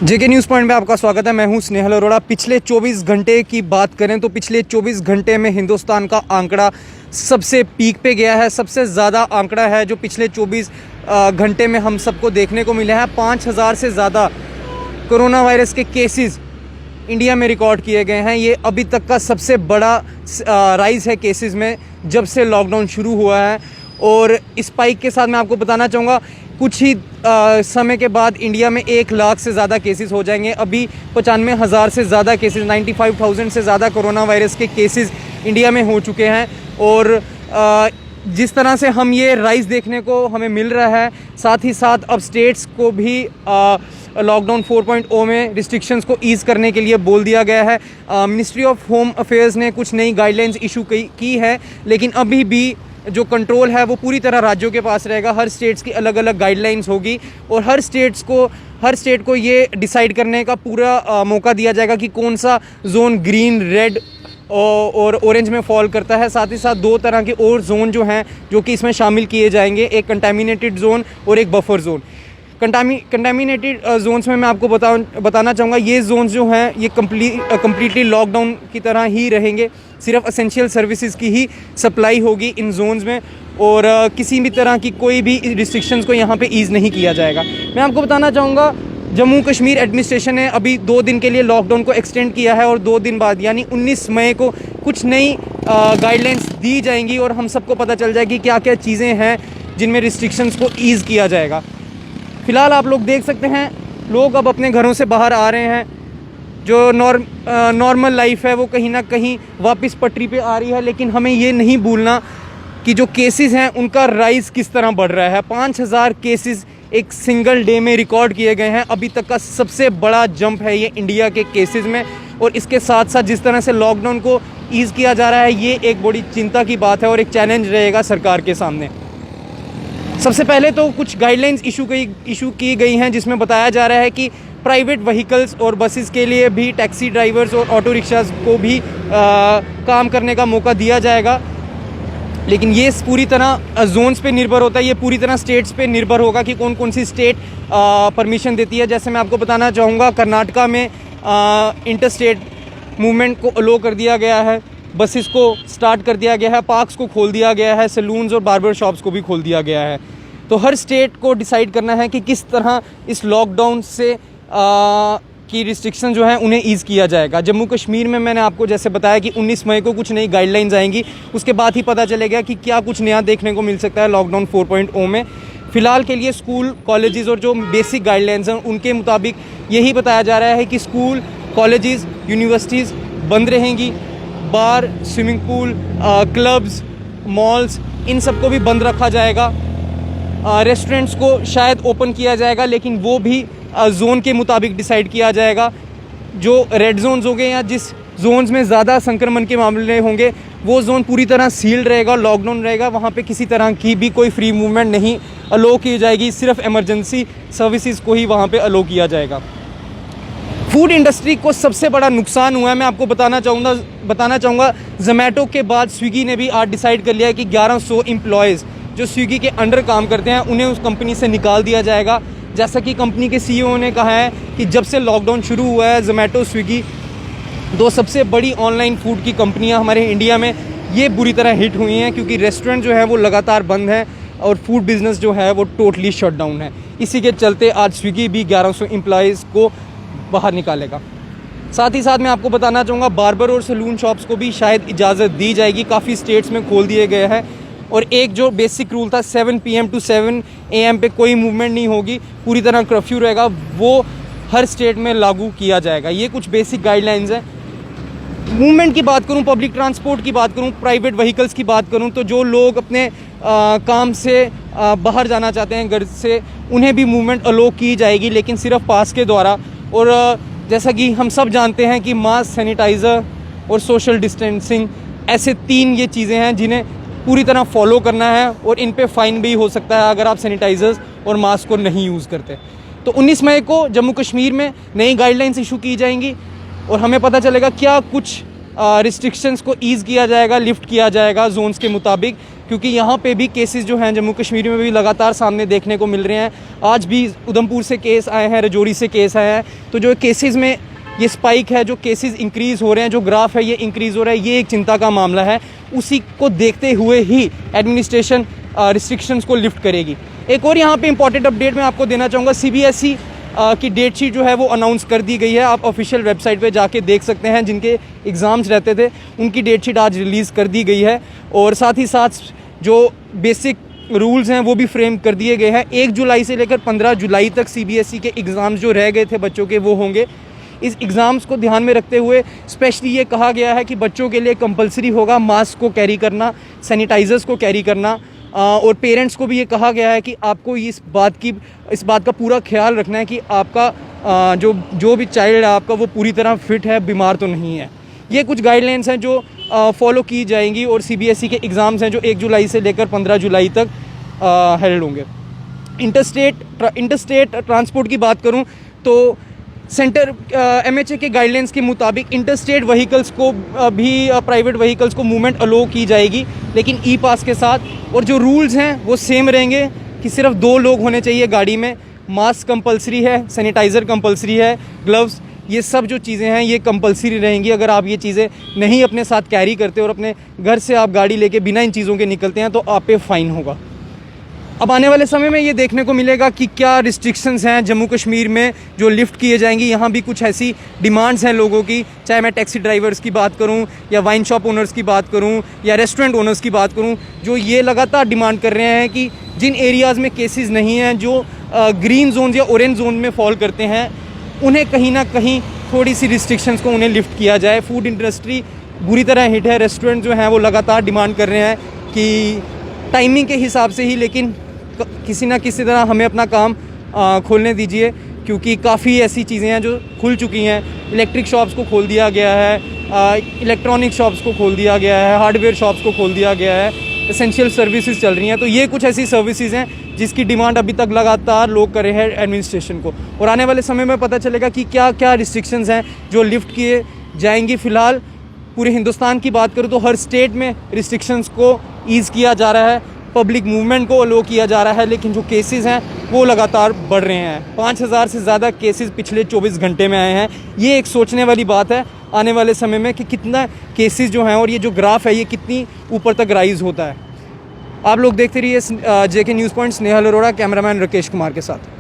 जेके news point में आपका स्वागत है। मैं हूं स्नेहल अरोड़ा। पिछले 24 घंटे की बात करें तो पिछले 24 घंटे में हिंदुस्तान का आंकड़ा सबसे पीक पे गया है। सबसे ज़्यादा आंकड़ा है जो पिछले 24 घंटे में हम सबको देखने को मिले हैं। 5000 से ज़्यादा कोरोना वायरस के केसेस इंडिया में रिकॉर्ड किए गए हैं। ये अभी तक का सबसे बड़ा राइज़ है केसेस में जब से लॉकडाउन शुरू हुआ है। और इस स्पाइक के साथ मैं आपको बताना चाहूँगा कुछ ही समय के बाद इंडिया में 1 लाख से ज़्यादा केसेस हो जाएंगे। अभी 95,000 से ज़्यादा केसेस 95,000 से ज़्यादा कोरोना वायरस के केसेस इंडिया में हो चुके हैं। और जिस तरह से हम ये राइज़ देखने को हमें मिल रहा है, साथ ही साथ अब स्टेट्स को भी लॉकडाउन 4.0 में रिस्ट्रिक्शंस को ईज़ करने के लिए बोल दिया गया है। मिनिस्ट्री ऑफ होम अफेयर्स ने कुछ नई गाइडलाइंस इशू की है, लेकिन अभी भी जो कंट्रोल है वो पूरी तरह राज्यों के पास रहेगा। हर स्टेट्स की अलग अलग गाइडलाइंस होगी और हर स्टेट को ये डिसाइड करने का पूरा मौका दिया जाएगा कि कौन सा जोन ग्रीन, रेड और ऑरेंज में फॉल करता है। साथ ही साथ 2 तरह के और जोन जो हैं जो कि इसमें शामिल किए जाएंगे, एक कंटामिनेटेड जोन और एक बफर जोन। कंटामिनेटेड जोन्स में मैं आपको बताना चाहूँगा ये जोन्स जो हैं ये कम्प्लीटली लॉकडाउन की तरह ही रहेंगे। सिर्फ एसेंशियल सर्विसेज की ही सप्लाई होगी इन जोन्स में और किसी भी तरह की कोई भी रिस्ट्रिक्शंस को यहाँ पे ईज़ नहीं किया जाएगा। मैं आपको बताना चाहूँगा जम्मू कश्मीर एडमिनिस्ट्रेशन ने अभी 2 दिन के लिए लॉकडाउन को एक्सटेंड किया है और 2 दिन बाद यानी 19 मई को कुछ नई गाइडलाइंस दी जाएंगी और हम सबको पता चल जाएगी क्या क्या चीज़ें हैं जिनमें रिस्ट्रिक्शंस को ईज़ किया जाएगा। फ़िलहाल आप लोग देख सकते हैं लोग अब अपने घरों से बाहर आ रहे हैं। जो नॉर्मल लाइफ है वो कहीं ना कहीं वापस पटरी पे आ रही है, लेकिन हमें ये नहीं भूलना कि जो केसेस हैं उनका राइज़ किस तरह बढ़ रहा है। 5000 केसेस एक सिंगल डे में रिकॉर्ड किए गए हैं। अभी तक का सबसे बड़ा जंप है ये इंडिया के केसेस में। और इसके साथ साथ जिस तरह से लॉकडाउन को ईज़ किया जा रहा है ये एक बड़ी चिंता की बात है और एक चैलेंज रहेगा सरकार के सामने। सबसे पहले तो कुछ गाइडलाइंस इशू की गई हैं जिसमें बताया जा रहा है कि प्राइवेट व्हीकल्स और बसेस के लिए भी टैक्सी ड्राइवर्स और ऑटो रिक्शाज को भी काम करने का मौका दिया जाएगा। लेकिन ये पूरी तरह जोन्स पे निर्भर होता है, ये पूरी तरह स्टेट्स पे निर्भर होगा कि कौन कौन सी स्टेट परमिशन देती है। जैसे मैं आपको बताना चाहूँगा कर्नाटका में इंटरस्टेट मूवमेंट को अलो कर दिया गया है, बसेस को स्टार्ट कर दिया गया है, पार्क्स को खोल दिया गया है, सैलून्स और बार्बर शॉप्स को भी खोल दिया गया है। तो हर स्टेट को डिसाइड करना है कि किस तरह इस लॉकडाउन से की रिस्ट्रिक्शन जो है उन्हें ईज़ किया जाएगा। जम्मू कश्मीर में मैंने आपको जैसे बताया कि 19 मई को कुछ नई गाइडलाइंस आएंगी, उसके बाद ही पता चलेगा कि क्या कुछ नया देखने को मिल सकता है लॉकडाउन 4.0 में। फ़िलहाल के लिए स्कूल, कॉलेजेस और जो बेसिक गाइडलाइंस हैं उनके मुताबिक यही बताया जा रहा है कि स्कूल, कॉलेजेस, यूनिवर्सिटीज़ बंद रहेंगी। बार, स्विमिंग पूल, क्लब्स, मॉल्स इन सबको भी बंद रखा जाएगा। रेस्टोरेंट्स को शायद ओपन किया जाएगा, लेकिन वो भी जोन के मुताबिक डिसाइड किया जाएगा। जो रेड जोन्स होंगे या जिस जोन्स में ज़्यादा संक्रमण के मामले होंगे वो जोन पूरी तरह सील्ड रहेगा, लॉकडाउन रहेगा। वहाँ पे किसी तरह की भी कोई फ्री मूवमेंट नहीं अलो की जाएगी, सिर्फ इमरजेंसी सर्विसेज को ही वहाँ पे अलो किया जाएगा। फूड इंडस्ट्री को सबसे बड़ा नुकसान हुआ है। मैं आपको बताना चाहूँगा जोमेटो के बाद स्विगी ने भी आज डिसाइड कर लिया है कि 1100 एम्प्लॉयज़ जो स्विगी के अंडर काम करते हैं उन्हें उस कंपनी से निकाल दिया जाएगा। जैसा कि कंपनी के सीईओ ने कहा है कि जब से लॉकडाउन शुरू हुआ है जोमेटो, स्विगी 2 सबसे बड़ी ऑनलाइन फूड की कंपनियां हमारे इंडिया में ये बुरी तरह हिट हुई हैं, क्योंकि रेस्टोरेंट जो है वो लगातार बंद है और फूड बिज़नेस जो है वो टोटली शट डाउन है। इसी के चलते आज स्विगी भी 1100 एम्प्लॉयज़ को बाहर निकालेगा। साथ ही साथ मैं आपको बताना चाहूँगा बार्बर और सैलून शॉप्स को भी शायद इजाज़त दी जाएगी। काफ़ी स्टेट्स में खोल दिए गए हैं और एक जो बेसिक रूल था 7 PM to 7 AM पे कोई मूवमेंट नहीं होगी, पूरी तरह कर्फ्यू रहेगा, वो हर स्टेट में लागू किया जाएगा। ये कुछ बेसिक गाइडलाइंस हैं। मूवमेंट की बात करूं, पब्लिक ट्रांसपोर्ट की बात करूं, प्राइवेट व्हीकल्स की बात करूं, तो जो लोग अपने काम से बाहर जाना चाहते हैं घर से, उन्हें भी मूवमेंट अलो की जाएगी, लेकिन सिर्फ पास के द्वारा। और जैसा कि हम सब जानते हैं कि मास्क, सैनिटाइज़र और सोशल डिस्टेंसिंग ऐसे 3 ये चीज़ें हैं जिन्हें पूरी तरह फॉलो करना है और इन पे फ़ाइन भी हो सकता है अगर आप सैनिटाइज़र्स और मास्क को नहीं यूज़ करते। तो 19 मई को जम्मू कश्मीर में नई गाइडलाइंस इशू की जाएंगी और हमें पता चलेगा क्या कुछ रिस्ट्रिक्शंस को ईज़ किया जाएगा, लिफ्ट किया जाएगा जोन्स के मुताबिक, क्योंकि यहाँ पे भी केसेस जो हैं जम्मू कश्मीर में भी लगातार सामने देखने को मिल रहे हैं। आज भी उधमपुर से केस आए हैं, राजौरी से केस आए हैं। तो जो केसेस में ये स्पाइक है, जो केसेस इंक्रीज़ हो रहे हैं, जो ग्राफ है ये इंक्रीज़ हो रहा है, ये एक चिंता का मामला है। उसी को देखते हुए ही एडमिनिस्ट्रेशन रिस्ट्रिक्शंस को लिफ्ट करेगी। एक और यहाँ पे इंपॉर्टेंट अपडेट मैं आपको देना चाहूँगा, CBSE की डेट शीट जो है वो अनाउंस कर दी गई है। आप ऑफिशियल वेबसाइट पे जाके देख सकते हैं। जिनके एग्ज़ाम्स रहते थे उनकी डेट शीट आज रिलीज़ कर दी गई है और साथ ही साथ जो बेसिक रूल्स हैं वो भी फ्रेम कर दिए गए हैं। 1 जुलाई से लेकर 15 जुलाई तक CBSE के एग्ज़ाम्स जो रह गए थे बच्चों के वो होंगे। इस एग्ज़ाम्स को ध्यान में रखते हुए स्पेशली ये कहा गया है कि बच्चों के लिए कंपलसरी होगा मास्क को कैरी करना, सैनिटाइज़र्स को कैरी करना, और पेरेंट्स को भी ये कहा गया है कि आपको इस बात का पूरा ख्याल रखना है कि आपका जो भी चाइल्ड है आपका वो पूरी तरह फिट है, बीमार तो नहीं है। ये कुछ गाइडलाइंस हैं जो फॉलो की जाएंगी और CBSE के एग्ज़ाम्स हैं जो 1 जुलाई से लेकर 15 जुलाई तक हेल्ड होंगे। इंटरस्टेट ट्रांसपोर्ट की बात करूं तो सेंटर MHA के गाइडलाइंस के मुताबिक इंटरस्टेट व्हीकल्स को भी प्राइवेट व्हीकल्स को मूवमेंट अलो की जाएगी, लेकिन ई पास के साथ। और जो रूल्स हैं वो सेम रहेंगे कि सिर्फ 2 लोग होने चाहिए गाड़ी में, मास्क कंपलसरी है, सैनिटाइज़र कंपलसरी है, ग्लव्स, ये सब जो चीज़ें हैं ये कंपलसरी रहेंगी। अगर आप ये चीज़ें नहीं अपने साथ कैरी करते और अपने घर से आप गाड़ी लेके बिना इन चीज़ों के निकलते हैं तो आप पे फ़ाइन होगा। अब आने वाले समय में ये देखने को मिलेगा कि क्या रिस्ट्रिक्शंस हैं जम्मू कश्मीर में जो लिफ्ट किए जाएंगी। यहाँ भी कुछ ऐसी डिमांड्स हैं लोगों की, चाहे मैं टैक्सी ड्राइवर्स की बात करूँ या वाइन शॉप ओनर्स की बात करूँ या रेस्टोरेंट ओनर्स की बात करूँ, जो ये लगातार डिमांड कर रहे हैं कि जिन एरियाज़ में केसेस नहीं हैं, जो ग्रीन जोन या ऑरेंज जोन में फॉल करते हैं, उन्हें कहीं ना कहीं थोड़ी सी रिस्ट्रिक्शंस को उन्हें लिफ्ट किया जाए। फूड इंडस्ट्री बुरी तरह हिट है। रेस्टोरेंट जो हैं वो लगातार डिमांड कर रहे हैं कि टाइमिंग के हिसाब से ही, लेकिन किसी ना किसी तरह हमें अपना काम खोलने दीजिए, क्योंकि काफ़ी ऐसी चीज़ें हैं जो खुल चुकी हैं। इलेक्ट्रिक शॉप्स को खोल दिया गया है, इलेक्ट्रॉनिक शॉप्स को खोल दिया गया है, हार्डवेयर शॉप्स को खोल दिया गया है, एसेंशियल सर्विसेज चल रही हैं। तो ये कुछ ऐसी सर्विसेज हैं जिसकी डिमांड अभी तक लगातार लोग कर रहे हैं एडमिनिस्ट्रेशन को, और आने वाले समय में पता चलेगा कि क्या क्या रिस्ट्रिक्शंस हैं जो लिफ्ट किए जाएंगी। फ़िलहाल पूरे हिंदुस्तान की बात करूँ तो हर स्टेट में रिस्ट्रिक्शंस को ईज़ किया जा रहा है, पब्लिक मूवमेंट को अलो किया जा रहा है, लेकिन जो केसेस हैं वो लगातार बढ़ रहे हैं। 5000 से ज़्यादा केसेस पिछले 24 घंटे में आए हैं। ये एक सोचने वाली बात है आने वाले समय में कि कितना केसेस जो हैं और ये जो ग्राफ है ये कितनी ऊपर तक राइज़ होता है। आप लोग देखते रहिए JK news point. Snehal Arora, cameraman Rakesh Kumar के साथ।